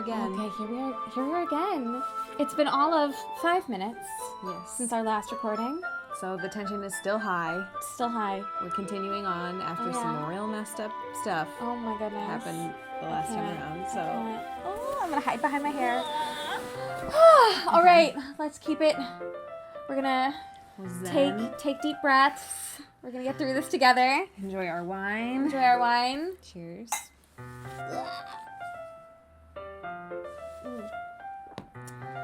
again. Okay, here we are again. It's been all of 5 minutes since our last recording. So the tension is still high. It's still high. We're continuing on after some real messed up stuff Oh my goodness. happened the last time around. So I'm gonna hide behind my hair. All right, let's keep it. We're gonna take deep breaths. We're gonna get through this together. Enjoy our wine. Cheers.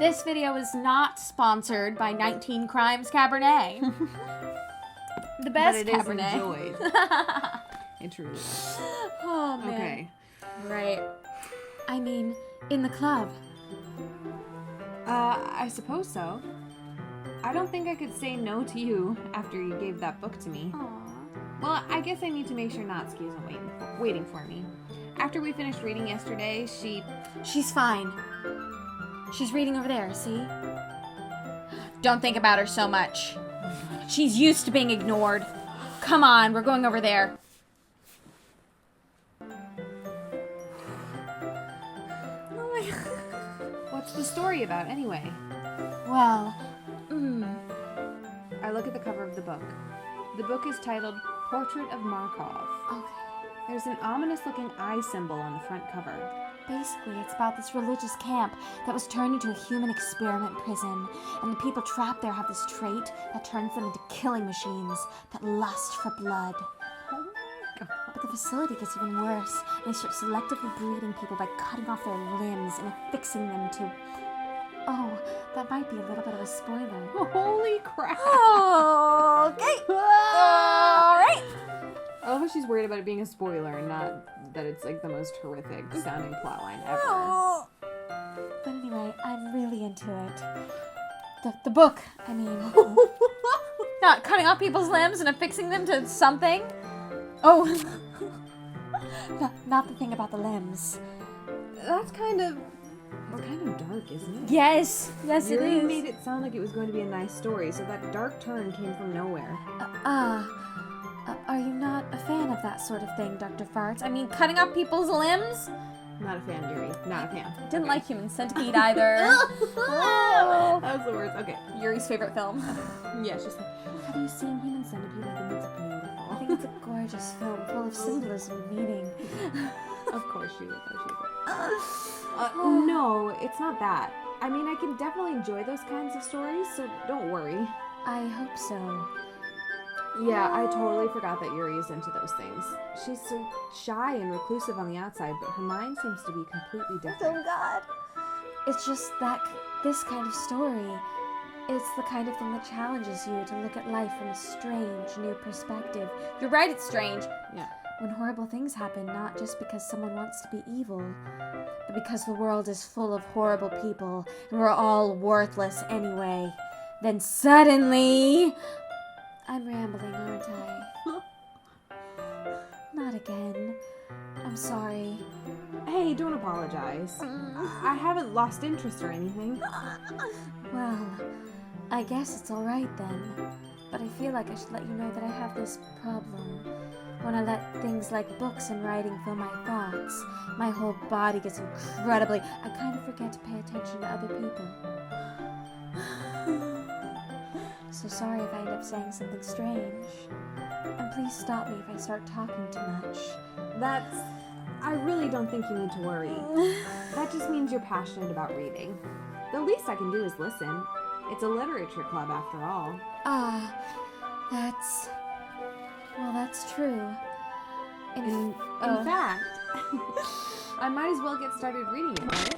This video is not sponsored by 19 Crimes Cabernet. The best but it Cabernet. Is enjoyed. It truly is. Oh man. Okay. Right. I mean, in the club. I suppose so. I don't think I could say no to you after you gave that book to me. Aww. Well, I guess I need to make sure Natsuki isn't waiting for me. After we finished reading yesterday, She's fine. She's reading over there, see? Don't think about her so much. She's used to being ignored. Come on, we're going over there. Oh my god. What's the story about anyway? Well, I look at the cover of the book. The book is titled Portrait of Markov. okay. There's an ominous-looking eye symbol on the front cover. Basically, it's about this religious camp that was turned into a human experiment prison, and the people trapped there have this trait that turns them into killing machines that lust for blood. Oh my god. But the facility gets even worse, and they start selectively breeding people by cutting off their limbs and affixing them to... Oh, that might be a little bit of a spoiler. Holy crap. Okay. All right. I love how she's worried about it being a spoiler and not that it's like the most horrific sounding plotline ever. But anyway, I'm really into it. The book, I mean. Not cutting off people's limbs and affixing them to something. Oh. Not the thing about the limbs. That's kind of dark, isn't it? Yes, it You is. made it sound like it was going to be a nice story, so that dark turn came from nowhere. Are you not a fan of that sort of thing, DrFarts? I mean, cutting off people's limbs? Not a fan, Yuri. Not a fan. Didn't like Human Centipede either. Oh. That was the worst. Okay. Yuri's favorite film. Yeah, she's like, have you seen Human Centipede? I think it's beautiful. I think it's a gorgeous film full of symbolism and meaning. Of course she would. No, it's not that. I mean, I can definitely enjoy those kinds of stories, so don't worry. I hope so. Yeah, I totally forgot that Yuri is into those things. She's so shy and reclusive on the outside, but her mind seems to be completely different. Oh God. It's just that this kind of story, it's the kind of thing that challenges you to look at life from a strange, new perspective. You're right, it's strange. Yeah. When horrible things happen, not just because someone wants to be evil, but because the world is full of horrible people and we're all worthless anyway. Then suddenly... I'm rambling, aren't I? Not again. I'm sorry. Hey, don't apologize. I haven't lost interest or anything. Well, I guess it's alright then. But I feel like I should let you know that I have this problem. When I let things like books and writing fill my thoughts, my whole body gets incredibly... I kind of forget to pay attention to other people. So sorry if I end up saying something strange. And please stop me if I start talking too much. I really don't think you need to worry. That just means you're passionate about reading. The least I can do is listen. It's a literature club after all. That's true. In fact, I might as well get started reading it, right?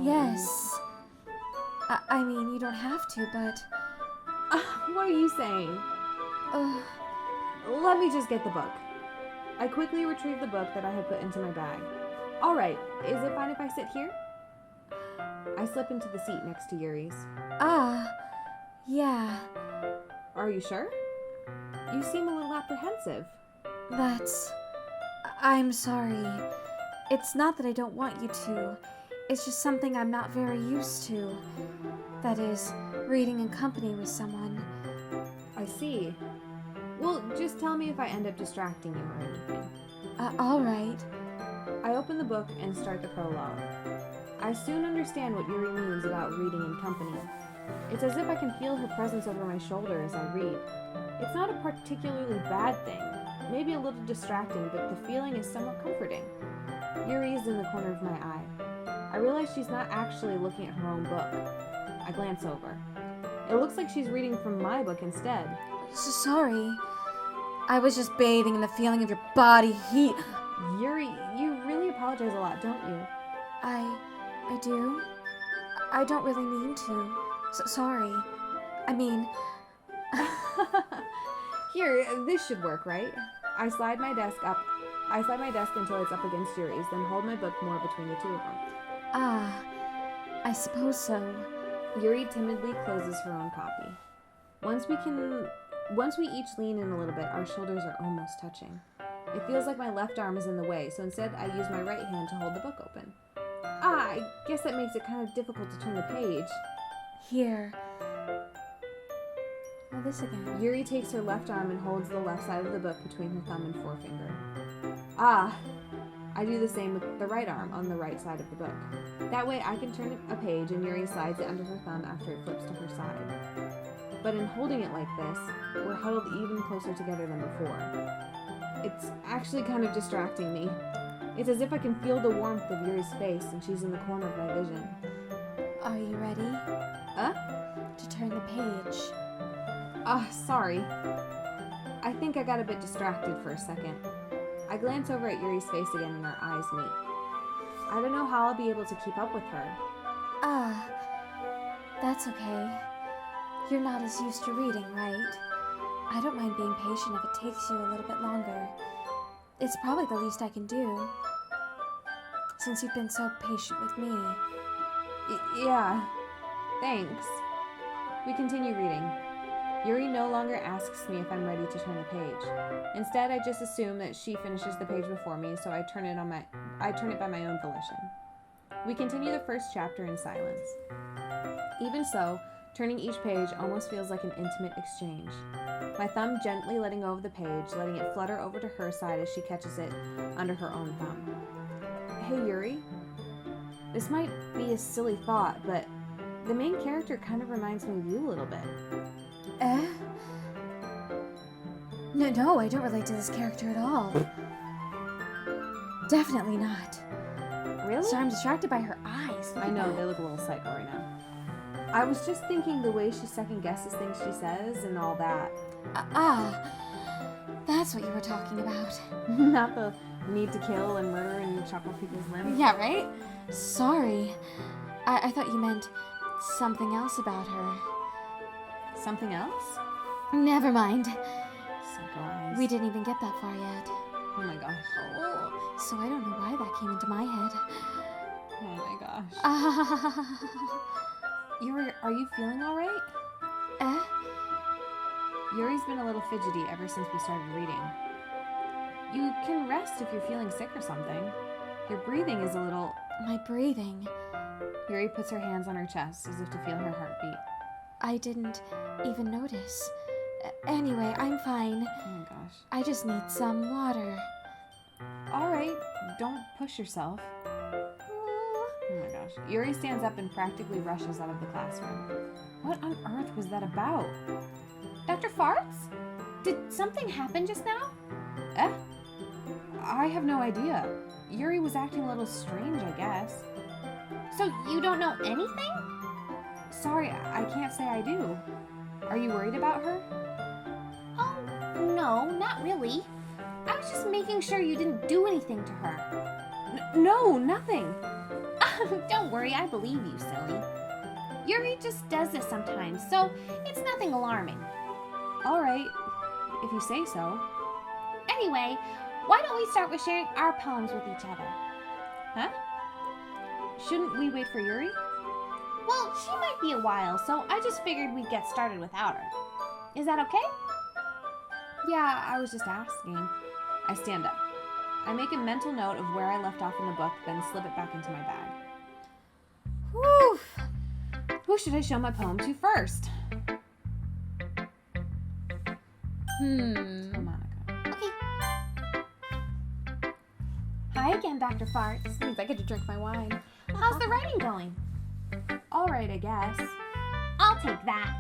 Yes. I mean, you don't have to, but... What are you saying? Let me just get the book. I quickly retrieved the book that I had put into my bag. All right, is it fine if I sit here? I slip into the seat next to Yuri's. Yeah. Are you sure? You seem a little apprehensive. I'm sorry. It's not that I don't want you to. It's just something I'm not very used to. That is, reading in company with someone. I see. Well, just tell me if I end up distracting you or anything. All right. I open the book and start the prologue. I soon understand what Yuri means about reading in company. It's as if I can feel her presence over my shoulder as I read. It's not a particularly bad thing, maybe a little distracting, but the feeling is somewhat comforting. Yuri is in the corner of my eye. I realize she's not actually looking at her own book. I glance over. It looks like she's reading from my book instead. Sorry. I was just bathing in the feeling of your body heat. Yuri, you really apologize a lot, don't you? I do. I don't really mean to. Sorry. I mean... Here, this should work, right? I slide my desk until it's up against Yuri's, then hold my book more between the two of them. Ah, I suppose so. Yuri timidly closes her own copy. Once we each lean in a little bit, our shoulders are almost touching. It feels like my left arm is in the way, so instead I use my right hand to hold the book open. I guess that makes it kind of difficult to turn the page. Here. Oh, this again. Yuri takes her left arm and holds the left side of the book between her thumb and forefinger. I do the same with the right arm on the right side of the book. That way I can turn a page and Yuri slides it under her thumb after it flips to her side. But in holding it like this, we're huddled even closer together than before. It's actually kind of distracting me. It's as if I can feel the warmth of Yuri's face and she's in the corner of my vision. Are you ready? To turn the page. Sorry. I think I got a bit distracted for a second. I glance over at Yuri's face again and our eyes meet. I don't know how I'll be able to keep up with her. That's okay. You're not as used to reading, right? I don't mind being patient if it takes you a little bit longer. It's probably the least I can do, since you've been so patient with me. Yeah, thanks. We continue reading. Yuri no longer asks me if I'm ready to turn the page. Instead, I just assume that she finishes the page before me, so I turn it by my own volition. We continue the first chapter in silence. Even so, turning each page almost feels like an intimate exchange. My thumb gently letting go of the page, letting it flutter over to her side as she catches it under her own thumb. Hey, Yuri. This might be a silly thought, but the main character kind of reminds me of you a little bit. No, I don't relate to this character at all. Definitely not. Really? So I'm distracted by her eyes. I know, they look a little psycho right now. I was just thinking the way she second guesses things she says and all that. That's what you were talking about. Not the need to kill and murder and chop off people's limbs. Yeah, right? Sorry. I thought you meant something else about her. Something else? Never mind. Psycho eyes. We didn't even get that far yet. Oh my gosh. Oh, so I don't know why that came into my head. Oh my gosh. Yuri, are you feeling all right? Yuri's been a little fidgety ever since we started reading. You can rest if you're feeling sick or something. Your breathing is a little... My breathing? Yuri puts her hands on her chest as if to feel her heartbeat. I didn't even notice. Anyway, I'm fine. Oh my gosh. I just need some water. Alright, don't push yourself. Oh my gosh. Yuri stands up and practically rushes out of the classroom. What on earth was that about? DrFarts? Did something happen just now? I have no idea. Yuri was acting a little strange, I guess. So you don't know anything? Sorry, I can't say I do. Are you worried about her? Oh, no, not really. I was just making sure you didn't do anything to her. No, nothing. Don't worry, I believe you, silly. Yuri just does this sometimes, so it's nothing alarming. All right, if you say so. Anyway, why don't we start with sharing our poems with each other? Huh? Shouldn't we wait for Yuri? Well, she might be a while, so I just figured we'd get started without her. Is that okay? Yeah, I was just asking. I stand up. I make a mental note of where I left off in the book, then slip it back into my bag. Whew! Who should I show my poem to first? Monica. Okay. Hi again, Dr. Farts. Means I get to drink my wine. How's the writing going? All right, I guess. I'll take that.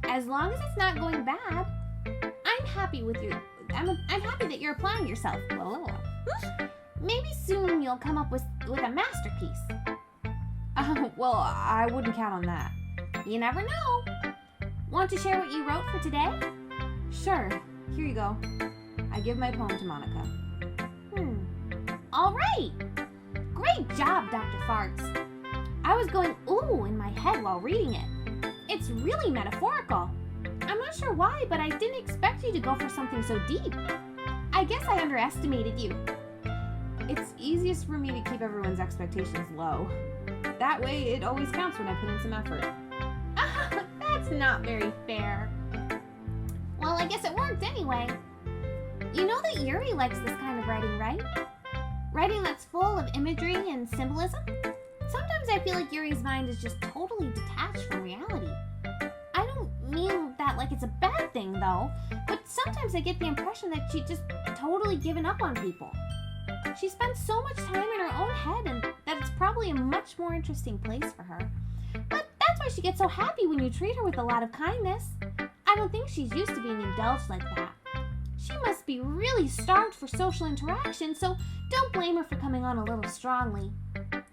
As long as it's not going bad, I'm happy with you. I'm happy that you're applying yourself. Maybe soon you'll come up with a masterpiece. Well, I wouldn't count on that. You never know. Want to share what you wrote for today? Sure, here you go. I give my poem to Monica. All right. Great job, Dr. Farts. I was going ooh in my head while reading it. It's really metaphorical. I'm not sure why, but I didn't expect you to go for something so deep. I guess I underestimated you. It's easiest for me to keep everyone's expectations low. That way, it always counts when I put in some effort. That's not very fair. Well, I guess it worked anyway. You know that Yuri likes this kind of writing, right? Writing that's full of imagery and symbolism? Sometimes I feel like Yuri's mind is just totally detached from reality. I don't mean that like it's a bad thing, though, but sometimes I get the impression that she's just totally given up on people. She spends so much time in her own head and that it's probably a much more interesting place for her. But that's why she gets so happy when you treat her with a lot of kindness. I don't think she's used to being indulged like that. She must be really starved for social interaction, so don't blame her for coming on a little strongly.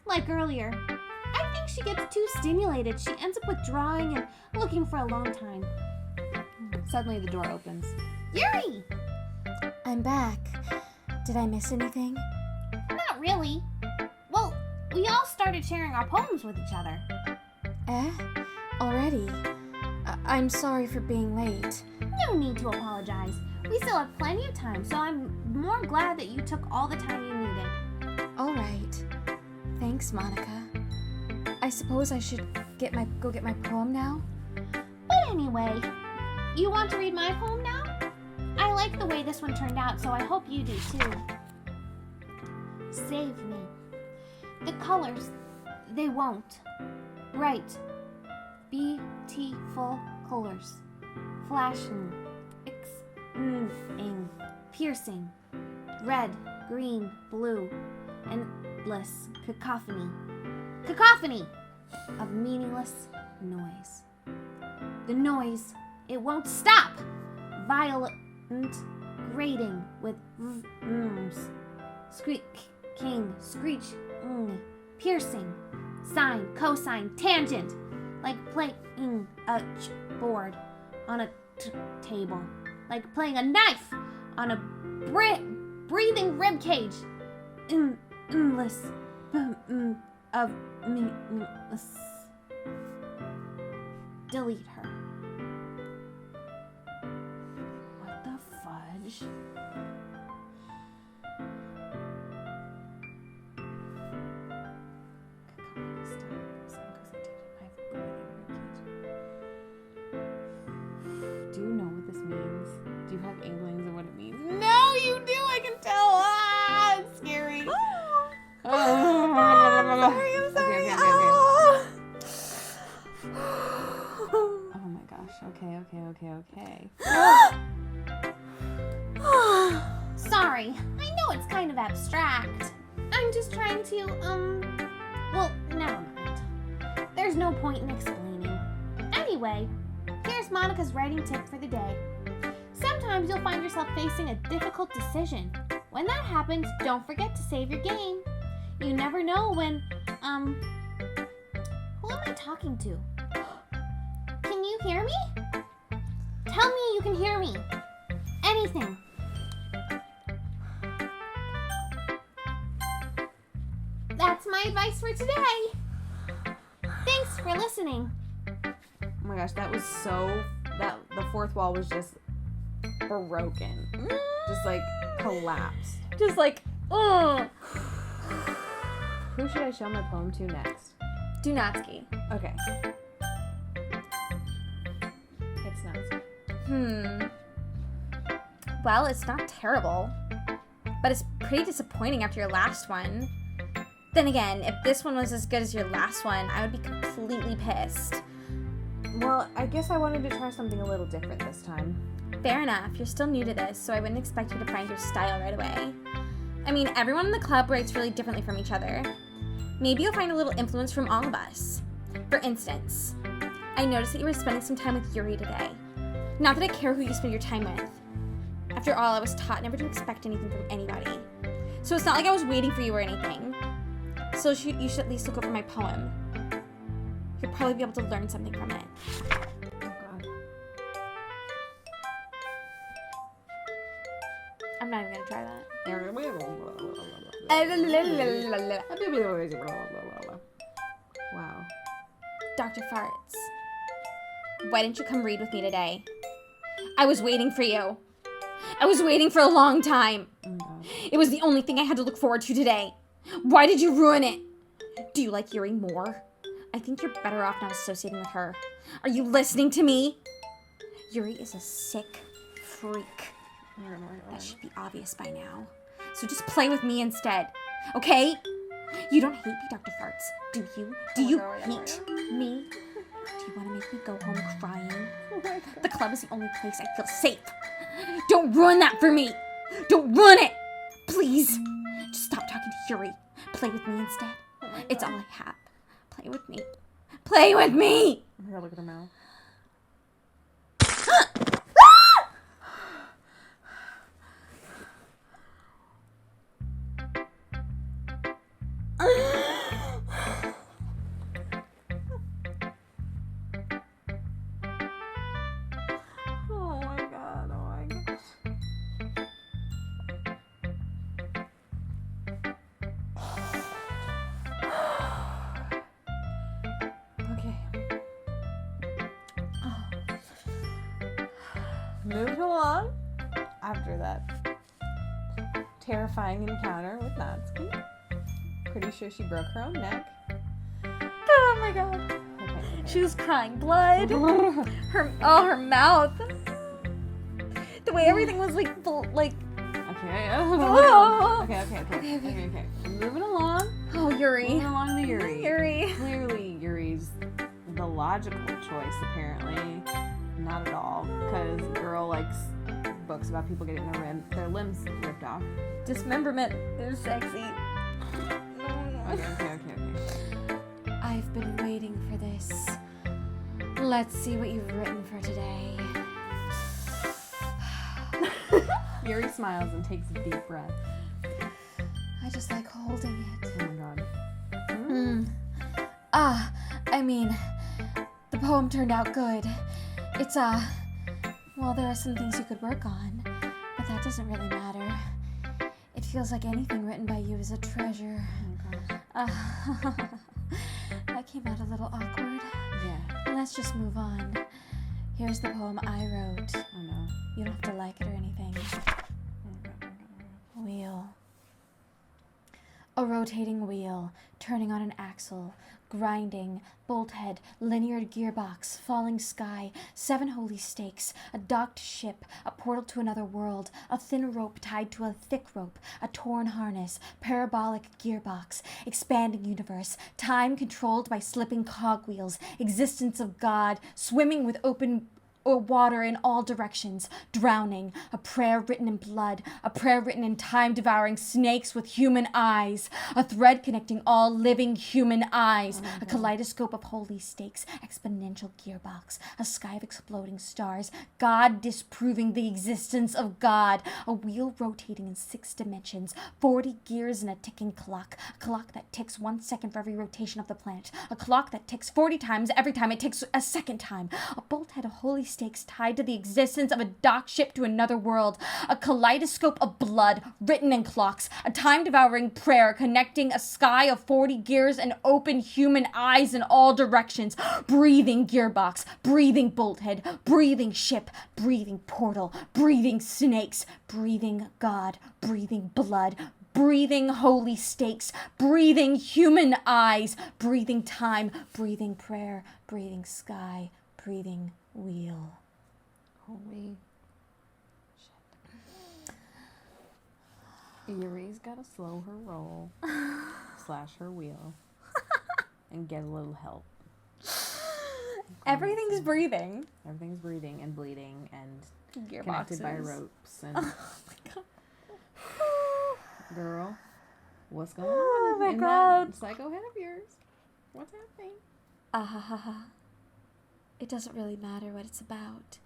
Like earlier, I think she gets too stimulated. She ends up withdrawing and looking for a long time. Suddenly the door opens. Yuri! I'm back. Did I miss anything? Not really. Well, we all started sharing our poems with each other. Already? I'm sorry for being late. No need to apologize. We still have plenty of time, so I'm more glad that you took all the time you needed. All right. Thanks, Monica. I suppose I should go get my poem now? But anyway, you want to read my poem now? I like the way this one turned out, so I hope you do too. Save me. The colors, they won't. Bright, beautiful colors. Flashing, piercing. Red, green, blue. Endless cacophony. Cacophony of meaningless noise. The noise, it won't stop. Violent grating with squeaking, screech, piercing, sine, cosine, tangent, like playing a board on a table, like playing a knife on a breathing rib cage. Endless of meaningless. Delete her. What the fudge? Do you know what this means? Do you have inklings of what it means? No, you do! I can tell! Ah, it's scary. I'm sorry. Okay. Oh my gosh. Okay. Sorry, I know it's kind of abstract. I'm just trying to, well, never mind. There's no point in explaining. Anyway, here's Monica's writing tip for the day. Sometimes you'll find yourself facing a difficult decision. When that happens, don't forget to save your game. You never know when, who am I talking to? Can you hear me? Tell me you can hear me. Anything. That's my advice for today. Thanks for listening. Oh my gosh, that was the fourth wall was just broken. Just like collapsed. Just like, oh. Who should I show my poem to next? Dunatsky. Okay. It's not. Well, it's not terrible, but it's pretty disappointing after your last one. Then again, if this one was as good as your last one, I would be completely pissed. Well, I guess I wanted to try something a little different this time. Fair enough. You're still new to this, so I wouldn't expect you to find your style right away. I mean, everyone in the club writes really differently from each other. Maybe you'll find a little influence from all of us. For instance, I noticed that you were spending some time with Yuri today. Not that I care who you spend your time with. After all, I was taught never to expect anything from anybody. So it's not like I was waiting for you or anything. So you should at least look over my poem. You'll probably be able to learn something from it. Oh, God. I'm not even gonna try that. Wow. Dr. Farts, why didn't you come read with me today? I was waiting for you. I was waiting for a long time. Oh, God. It was the only thing I had to look forward to today. Why did you ruin it? Do you like Yuri more? I think you're better off not associating with her. Are you listening to me? Yuri is a sick freak. That should be obvious by now. So just play with me instead, okay? You don't hate me, Dr. Farts, do you? Do you hate me? Do you want to make me go home crying? The club is the only place I feel safe. Don't ruin that for me. Don't ruin it. Please. Just stop talking to Yuri. Play with me instead. It's all I have. Play with me. Play with me. Oh, God, look at her mouth. Oh my God, oh my gosh. Okay. Moving along after that terrifying encounter with Natsuki. Pretty sure she broke her own neck. Oh my god. Okay. She was crying blood. Her mouth. The way everything was like full, like. Okay. Oh. Okay. Moving along. Oh, Yuri. Moving along to Yuri. Yuri. Clearly, Yuri's the logical choice, apparently. Not at all. Because girl likes books about people getting their limbs ripped off. Dismemberment is sexy. Okay. I've been waiting for this. Let's see what you've written for today. Yuri smiles and takes a deep breath. I just like holding it. Oh my God. I mean, the poem turned out good. It's, well, there are some things you could work on, but that doesn't really matter. It feels like anything written by you is a treasure. Oh my gosh. That came out a little awkward. Yeah. Let's just move on. Here's the poem I wrote. Oh no. You don't have to like it or anything. Oh God. Wheel. A rotating wheel, turning on an axle, grinding, bolt head, linear gearbox, falling sky, 7 holy stakes, a docked ship, a portal to another world, a thin rope tied to a thick rope, a torn harness, parabolic gearbox, expanding universe, time controlled by slipping cogwheels, existence of God, swimming with open or water in all directions, drowning, a prayer written in blood, a prayer written in time-devouring snakes with human eyes, a thread connecting all living human eyes, a kaleidoscope of holy stakes, exponential gearbox, a sky of exploding stars, God disproving the existence of God, a wheel rotating in 6 dimensions, 40 gears in a ticking clock, a clock that ticks 1 second for every rotation of the planet, a clock that ticks 40 times every time it ticks a second time, a bolt head of holy stakes tied to the existence of a dock ship to another world, a kaleidoscope of blood written in clocks, a time-devouring prayer connecting a sky of 40 gears and open human eyes in all directions, breathing gearbox, breathing bolt head, breathing ship, breathing portal, breathing snakes, breathing God, breathing blood, breathing holy stakes, breathing human eyes, breathing time, breathing prayer, breathing sky, breathing wheel. Holy shit. Yuri's gotta slow her roll, slash her wheel, and get a little help. Everything's breathing. Everything's breathing and bleeding and Gearboxes. connected by ropes and Girl, what's going Oh on my in God. that psycho head of yours? What's happening? It doesn't really matter what it's about.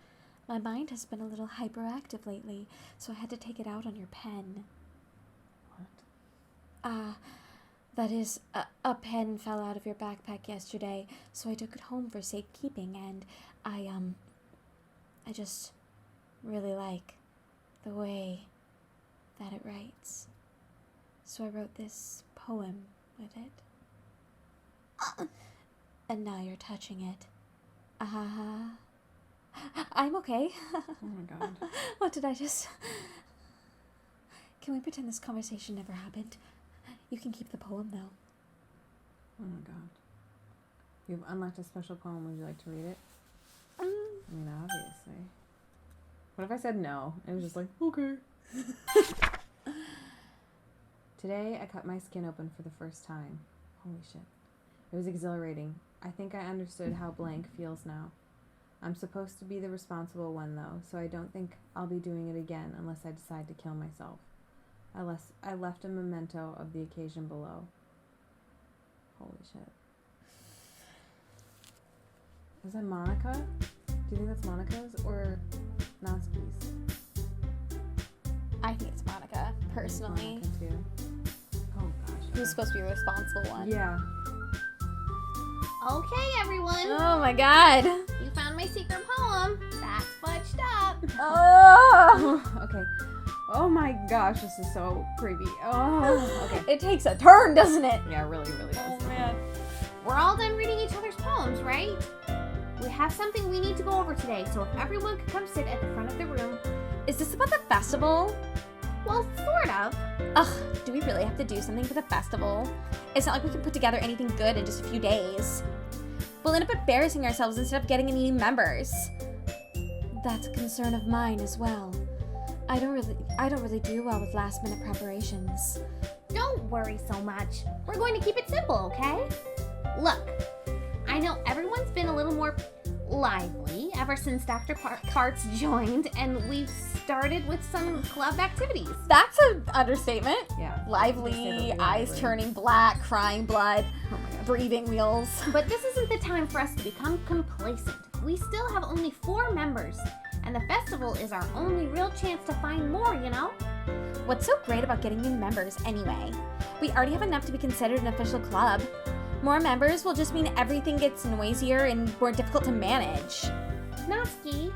My mind has been a little hyperactive lately, so I had to take it out on your pen. What? That is, a pen fell out of your backpack yesterday, so I took it home for safekeeping, and I just really like the way that it writes. So I wrote this poem with it. And now you're touching it. I'm okay. Oh my God. What did I just... Can we pretend this conversation never happened? You can keep the poem, though. Oh my God. You've unlocked a special poem. Would you like to read it? I mean, obviously. What if I said no? It was just like, okay. Today, I cut my skin open for the first time. Holy shit. It was exhilarating. I think I understood how blank feels now. I'm supposed to be the responsible one, though, so I don't think I'll be doing it again unless I decide to kill myself. I left a memento of the occasion below. Holy shit. Is that Monica? Do you think that's Monica's or Natsuki's? I think it's Monica, personally. Monica too. Oh gosh. Who's supposed to be the responsible one? Yeah. Okay, everyone. Oh my God. You found my secret poem. That's fudged up. Oh. Okay. Oh my gosh, this is so creepy. Oh. Okay. It takes a turn, doesn't it? Yeah, it really does. Oh man. We're all done reading each other's poems, right? We have something we need to go over today, so if everyone could come sit at the front of the room. Is this about the festival? Well, sort of. Ugh, do we really have to do something for the festival? It's not like we can put together anything good in just a few days. We'll end up embarrassing ourselves instead of getting any new members. That's a concern of mine as well. I don't really do well with last-minute preparations. Don't worry so much. We're going to keep it simple, okay? Look, I know everyone's been a little more lively ever since DrFarts joined, and we've started with some club activities. That's an understatement. Yeah. Lively, eyes turning black, crying blood, Oh my god. breathing wheels. But this isn't the time for us to become complacent. We still have only 4 members, and the festival is our only real chance to find more, you know? What's so great about getting new members anyway? We already have enough to be considered an official club. More members will just mean everything gets noisier and more difficult to manage. Natsuki,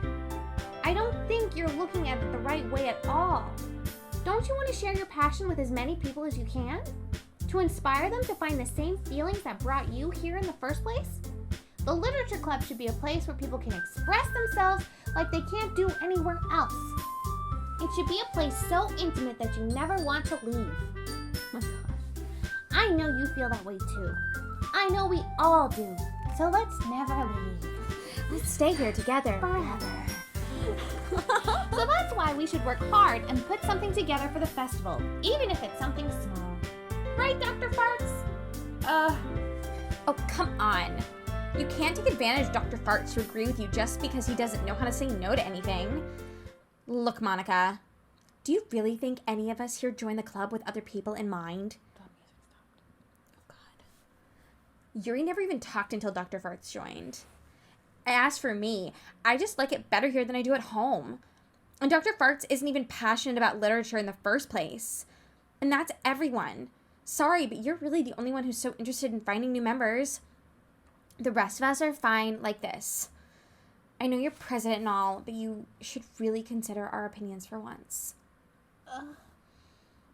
I don't think you're looking at it the right way at all. Don't you want to share your passion with as many people as you can? To inspire them to find the same feelings that brought you here in the first place? The Literature Club should be a place where people can express themselves like they can't do anywhere else. It should be a place so intimate that you never want to leave. Oh my gosh. I know you feel that way too. I know we all do. So let's never leave. Let's stay here together. Forever. So that's why we should work hard and put something together for the festival, even if it's something small. Right, Dr. Farts? Oh, come on. You can't take advantage of Dr. Farts to agree with you just because he doesn't know how to say no to anything. Look, Monica, do you really think any of us here join the club with other people in mind? Oh, God. Yuri never even talked until Dr. Farts joined. As for me, I just like it better here than I do at home. And Dr. Farts isn't even passionate about literature in the first place. And that's everyone. Sorry, but you're really the only one who's so interested in finding new members. The rest of us are fine like this. I know you're president and all, but you should really consider our opinions for once.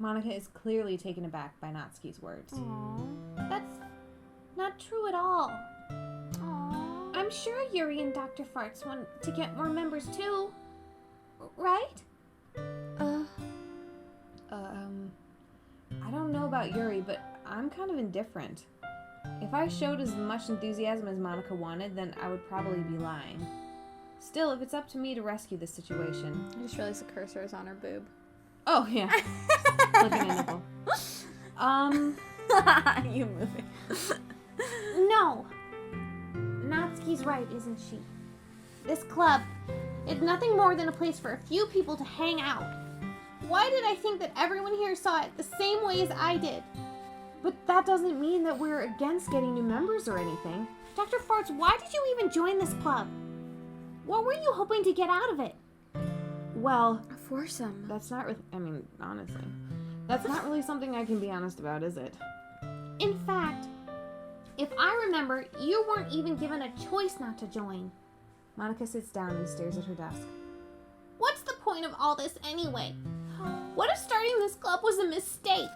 Monica is clearly taken aback by Natsuki's words. That's not true at all. I'm sure Yuri and Dr. Farts want to get more members too. Right? I don't know about Yuri, but I'm kind of indifferent. If I showed as much enthusiasm as Monica wanted, then I would probably be lying. Still, if it's up to me to rescue this situation... I just realized the cursor is on her boob. Oh, yeah. Flicking a nipple. You move it. No. Natsuki's right, isn't she? This club is nothing more than a place for a few people to hang out. Why did I think that everyone here saw it the same way as I did? But that doesn't mean that we're against getting new members or anything. Dr. Farts, why did you even join this club? What were you hoping to get out of it? Well, A foursome. that's not honestly, that's not really something I can be honest about, is it? In fact, if I remember, you weren't even given a choice not to join. Monica sits down and stares at her desk. What's the point of all this anyway? What if starting this club was a mistake?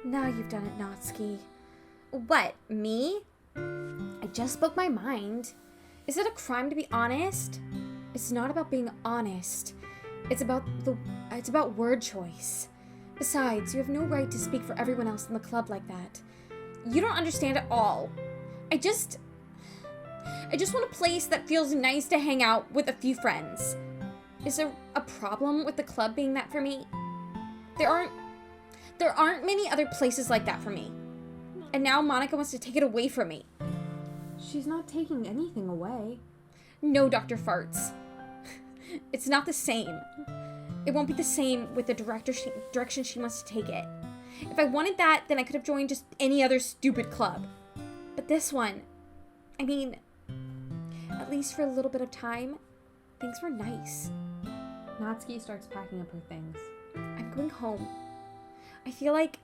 Now you've done it, Natsuki. What, me? I just spoke my mind. Is it a crime to be honest? It's not about being honest. It's about word choice. Besides, you have no right to speak for everyone else in the club like that. You don't understand at all. I just want a place that feels nice to hang out with a few friends. Is there a problem with the club being that for me? There aren't many other places like that for me. And now Monica wants to take it away from me. She's not taking anything away. No, Dr. Farts. It's not the same. It won't be the same with the direction she wants to take it. If I wanted that, then I could have joined just any other stupid club. But this one, I mean, at least for a little bit of time, things were nice. Natsuki starts packing up her things. I'm going home. I feel like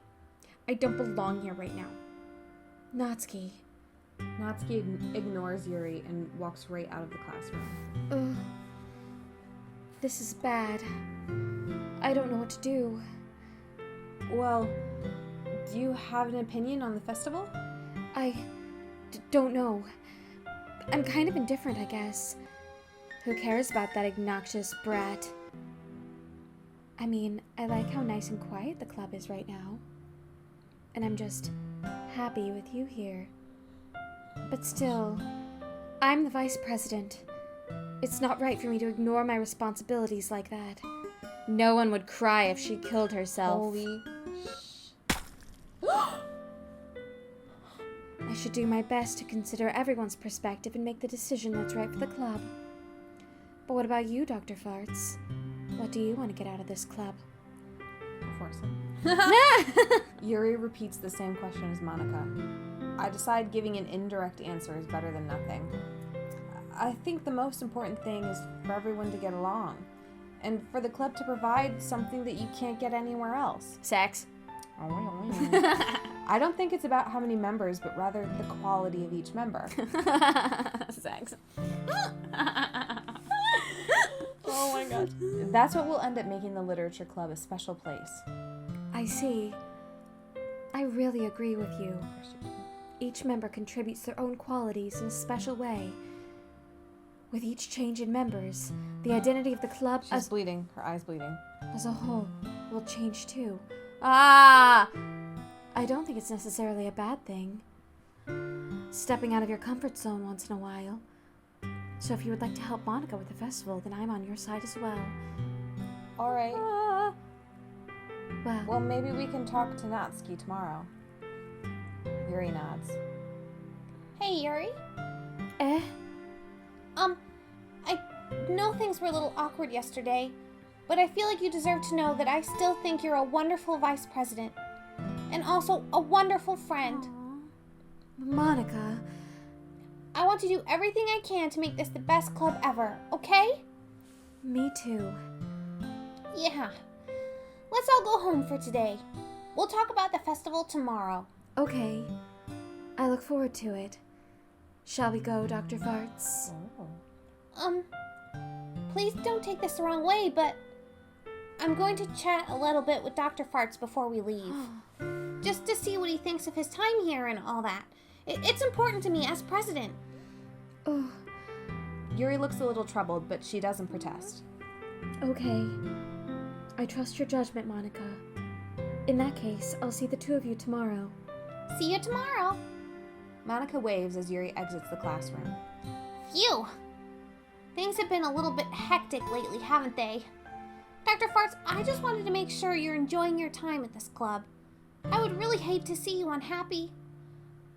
I don't belong here right now. Natsuki. Natsuki ignores Yuri and walks right out of the classroom. Ugh. This is bad. I don't know what to do. Well, do you have an opinion on the festival? I don't know. I'm kind of indifferent, I guess. Who cares about that obnoxious brat? I mean, I like how nice and quiet the club is right now. And I'm just happy with you here. But still, I'm the vice president. It's not right for me to ignore my responsibilities like that. No one would cry if she killed herself. Holy I should do my best to consider everyone's perspective and make the decision that's right for the club. But what about you, Dr. Farts? What do you want to get out of this club? foursome. Yuri repeats the same question as Monica. I decide giving an indirect answer is better than nothing. I think the most important thing is for everyone to get along, and for the club to provide something that you can't get anywhere else. Sex. I don't think it's about how many members, but rather the quality of each member. Sex. Oh my gosh. That's what will end up making the literature club a special place. I see. I really agree with you. Each member contributes their own qualities in a special way. With each change in members, the identity of the club She's bleeding. Her eye's bleeding. as a whole will change too. Ah! I don't think it's necessarily a bad thing. Stepping out of your comfort zone once in a while. So if you would like to help Monica with the festival, then I'm on your side as well. All right. Well, Well, maybe we can talk to Natsuki tomorrow. Yuri nods. Hey, Yuri. eh? I know things were a little awkward yesterday, but I feel like you deserve to know that I still think you're a wonderful vice president. And also a wonderful friend. Monica, I want to do everything I can to make this the best club ever, okay? me too. Yeah. Let's all go home for today. We'll talk about the festival tomorrow. Okay. I look forward to it. Shall we go, Dr. Farts? Please don't take this the wrong way, but I'm going to chat a little bit with Dr. Farts before we leave. Just to see what he thinks of his time here and all that. It's important to me as president. Oh, Yuri looks a little troubled, but she doesn't protest. okay. I trust your judgment, Monica. In that case, I'll see the two of you tomorrow. See you tomorrow. Monica waves as Yuri exits the classroom. Phew. Things have been a little bit hectic lately, haven't they? Dr. Farts, I just wanted to make sure you're enjoying your time at this club. I would really hate to see you unhappy.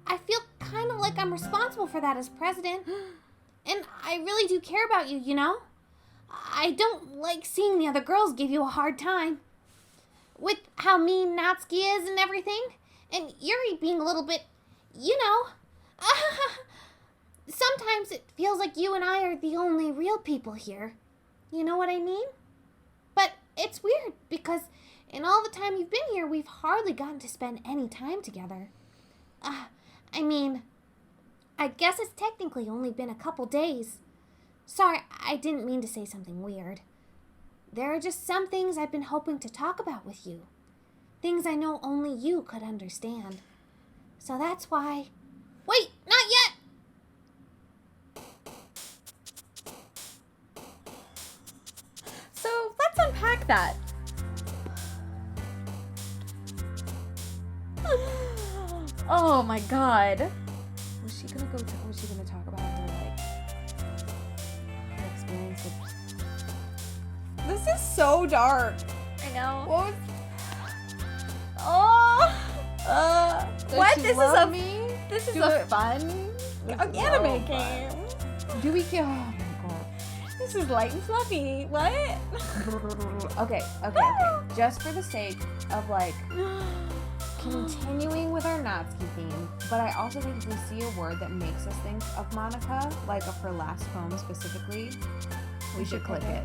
I feel kind of like I'm responsible for that as president. And I really do care about you, you know? I don't like seeing the other girls give you a hard time. With how mean Natsuki is and everything. And Yuri being a little bit, you know. Sometimes it feels like you and I are the only real people here. You know what I mean? But it's weird because in all the time you've been here, we've hardly gotten to spend any time together. I mean, I guess it's technically only been a couple days. Sorry, I didn't mean to say something weird. There are just some things I've been hoping to talk about with you. Things I know only you could understand. So that's why... Wait, not yet! So let's unpack that. Oh my god. Was she gonna talk about her experience with... This is so dark. I know. What was... What? Does she This love is a me? This is Do a it fun. anime game. Do we get... Oh my god. This is light and fluffy. What? Okay. Just for the sake of continuing with our Natsuki theme, but I also think if we see a word that makes us think of Monica, like of her last poem specifically, we should click it.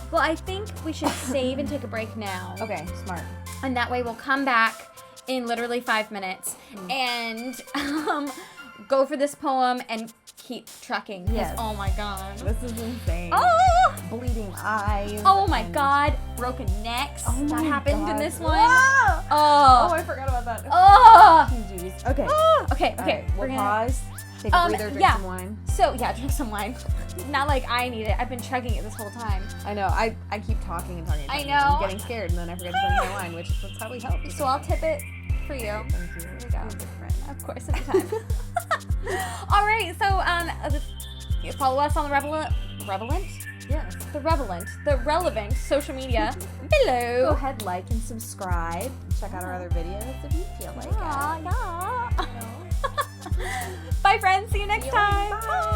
Well, I think we should save and take a break now. Okay, smart. And that way we'll come back in literally 5 minutes and go for this poem and keep trucking. Yes. Oh my god. This is insane. Oh! Bleeding eyes. Oh my god. Broken necks. Oh that my happened in God. this one. Wow. Oh. I forgot about that. Oh. Jeez. Okay. Okay. All right, we'll we're gonna pause. Take a breather, drink some wine. So, yeah, drink some wine. Not like I need it. I've been chugging it this whole time. I know. I keep talking and talking. I And know. I'm getting scared, and then I forget to drink my wine, which will probably help. So I'll tip it for you. Thank you. Here we go. Of course, anytime. All right, so you follow us on the relevant, Yes. the relevant social media below. Go ahead, like and subscribe. Check out our other videos if you feel like it. Yeah. Bye, friends. See you next time. Bye.